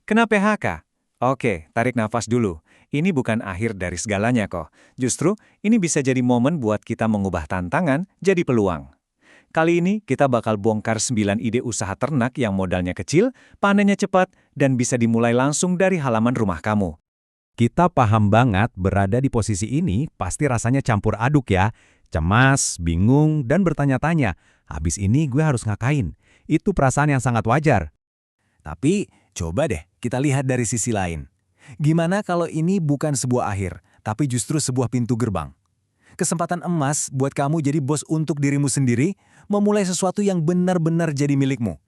Kena PHK? Oke, tarik nafas dulu. Ini bukan akhir dari segalanya kok. Justru, ini bisa jadi momen buat kita mengubah tantangan jadi peluang. Kali ini kita bakal bongkar 9 ide usaha ternak yang modalnya kecil, panennya cepat, dan bisa dimulai langsung dari halaman rumah kamu. Kita paham banget berada di posisi ini pasti rasanya campur aduk ya. Cemas, bingung, dan bertanya-tanya, habis ini gue harus ngapain? Itu perasaan yang sangat wajar. Tapi, coba deh kita lihat dari sisi lain. Gimana kalau ini bukan sebuah akhir, tapi justru sebuah pintu gerbang? Kesempatan emas buat kamu jadi bos untuk dirimu sendiri, memulai sesuatu yang benar-benar jadi milikmu.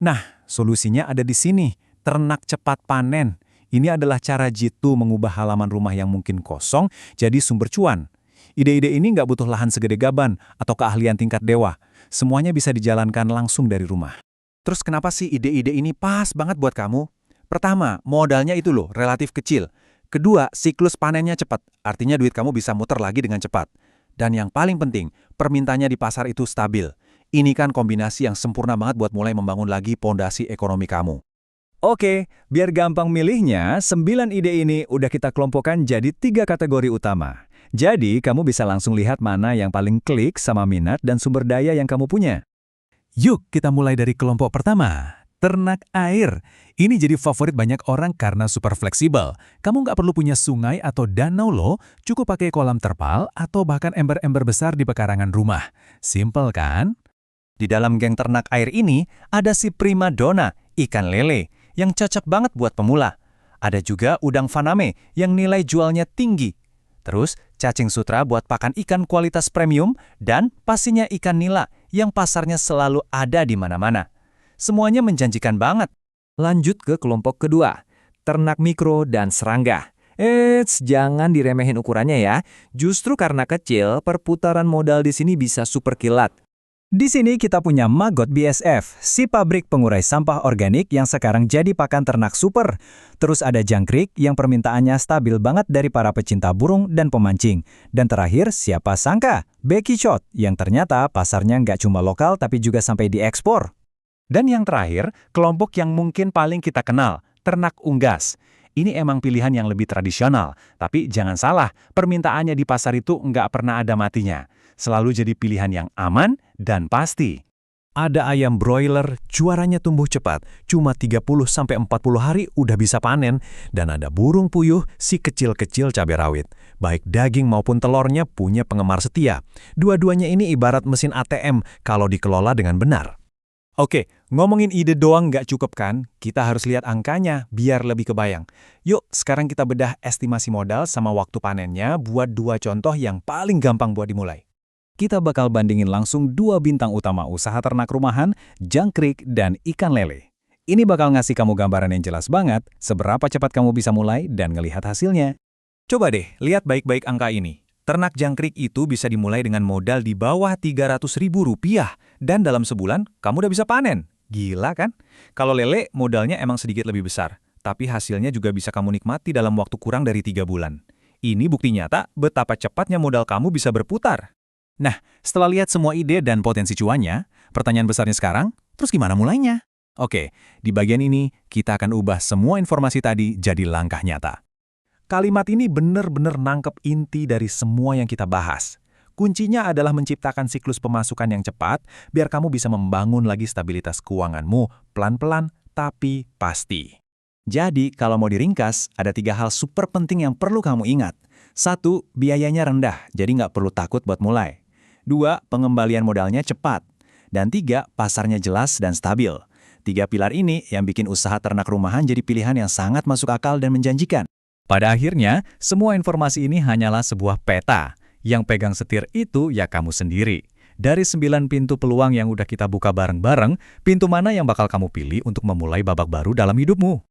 Nah, solusinya ada di sini. Ternak cepat panen. Ini adalah cara Jitu mengubah halaman rumah yang mungkin kosong jadi sumber cuan. Ide-ide ini nggak butuh lahan segede gaban atau keahlian tingkat dewa. Semuanya bisa dijalankan langsung dari rumah. Terus kenapa sih ide-ide ini pas banget buat kamu? Pertama, modalnya itu loh, relatif kecil. Kedua, siklus panennya cepat, artinya duit kamu bisa muter lagi dengan cepat. Dan yang paling penting, permintaannya di pasar itu stabil. Ini kan kombinasi yang sempurna banget buat mulai membangun lagi pondasi ekonomi kamu. Oke, biar gampang milihnya, 9 ide ini udah kita kelompokkan jadi 3 kategori utama. Jadi, kamu bisa langsung lihat mana yang paling klik sama minat dan sumber daya yang kamu punya. Yuk, kita mulai dari kelompok pertama, ternak air. Ini jadi favorit banyak orang karena super fleksibel. Kamu nggak perlu punya sungai atau danau loh, cukup pakai kolam terpal atau bahkan ember-ember besar di pekarangan rumah. Simple kan? Di dalam geng ternak air ini, ada si primadona, ikan lele, yang cocok banget buat pemula. Ada juga udang faname yang nilai jualnya tinggi. Terus, cacing sutra buat pakan ikan kualitas premium, dan pastinya ikan nila yang pasarnya selalu ada di mana-mana. Semuanya menjanjikan banget. Lanjut ke kelompok kedua, ternak mikro dan serangga. Jangan diremehin ukurannya ya. Justru karena kecil, perputaran modal di sini bisa super kilat. Di sini kita punya Maggot BSF, si pabrik pengurai sampah organik yang sekarang jadi pakan ternak super. Terus ada jangkrik yang permintaannya stabil banget dari para pecinta burung dan pemancing. Dan terakhir, siapa sangka, Becky Shot yang ternyata pasarnya nggak cuma lokal tapi juga sampai diekspor. Dan yang terakhir, kelompok yang mungkin paling kita kenal, ternak unggas. Ini emang pilihan yang lebih tradisional, tapi jangan salah, permintaannya di pasar itu nggak pernah ada matinya. Selalu jadi pilihan yang aman dan pasti. Ada ayam broiler, juaranya tumbuh cepat, cuma 30-40 hari udah bisa panen. Dan ada burung puyuh, si kecil-kecil cabai rawit. Baik daging maupun telurnya punya penggemar setia. Dua-duanya ini ibarat mesin ATM kalau dikelola dengan benar. Oke, ngomongin ide doang nggak cukup kan? Kita harus lihat angkanya biar lebih kebayang. Yuk, sekarang kita bedah estimasi modal sama waktu panennya buat 2 contoh yang paling gampang buat dimulai. Kita bakal bandingin langsung 2 bintang utama usaha ternak rumahan, jangkrik dan ikan lele. Ini bakal ngasih kamu gambaran yang jelas banget seberapa cepat kamu bisa mulai dan ngelihat hasilnya. Coba deh, lihat baik-baik angka ini. Ternak jangkrik itu bisa dimulai dengan modal di bawah Rp300.000 dan dalam sebulan kamu udah bisa panen. Gila kan? Kalau lele modalnya emang sedikit lebih besar, tapi hasilnya juga bisa kamu nikmati dalam waktu kurang dari 3 bulan. Ini bukti nyata betapa cepatnya modal kamu bisa berputar. Nah, setelah lihat semua ide dan potensi cuannya, pertanyaan besarnya sekarang, terus gimana mulainya? Oke, di bagian ini kita akan ubah semua informasi tadi jadi langkah nyata. Kalimat ini benar-benar nangkep inti dari semua yang kita bahas. Kuncinya adalah menciptakan siklus pemasukan yang cepat, biar kamu bisa membangun lagi stabilitas keuanganmu pelan-pelan tapi pasti. Jadi, kalau mau diringkas, ada 3 hal super penting yang perlu kamu ingat. 1, biayanya rendah, jadi nggak perlu takut buat mulai. 2, pengembalian modalnya cepat. Dan 3, pasarnya jelas dan stabil. 3 pilar ini yang bikin usaha ternak rumahan jadi pilihan yang sangat masuk akal dan menjanjikan. Pada akhirnya, semua informasi ini hanyalah sebuah peta. Yang pegang setir itu ya kamu sendiri. Dari 9 pintu peluang yang udah kita buka bareng-bareng, pintu mana yang bakal kamu pilih untuk memulai babak baru dalam hidupmu?